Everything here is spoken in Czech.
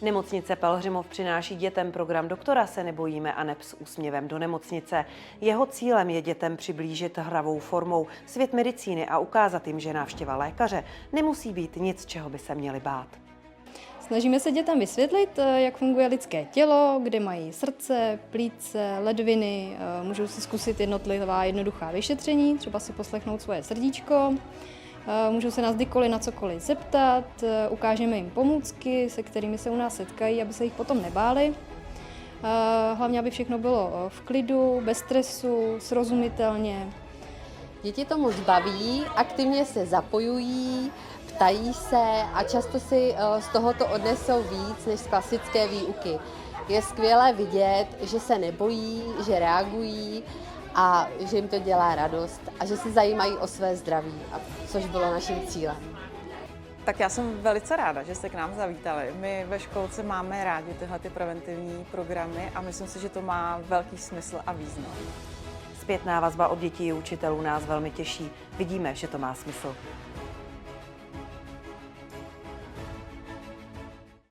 Nemocnice Pelhřimov přináší dětem program Doktora se nebojíme a neb s úsměvem do nemocnice. Jeho cílem je dětem přiblížit hravou formou svět medicíny a ukázat jim, že návštěva lékaře nemusí být nic, čeho by se měli bát. Snažíme se dětem vysvětlit, jak funguje lidské tělo, kde mají srdce, plíce, ledviny, můžou si zkusit jednotlivá jednoduchá vyšetření, třeba si poslechnout svoje srdíčko, můžou se nás kdykoliv na cokoliv zeptat, ukážeme jim pomůcky, se kterými se u nás setkají, aby se jich potom nebáli. Hlavně, aby všechno bylo v klidu, bez stresu, srozumitelně. Děti to moc baví, aktivně se zapojují, ptají se a často si z tohoto odnesou víc než z klasické výuky. Je skvělé vidět, že se nebojí, že reagují a že jim to dělá radost a že se zajímají o své zdraví, což bylo naším cílem. Tak já jsem velice ráda, že jste k nám zavítali. My ve školce máme rádi tyhle preventivní programy a myslím si, že to má velký smysl a význam. Zpětná vazba od dětí i učitelů nás velmi těší. Vidíme, že to má smysl.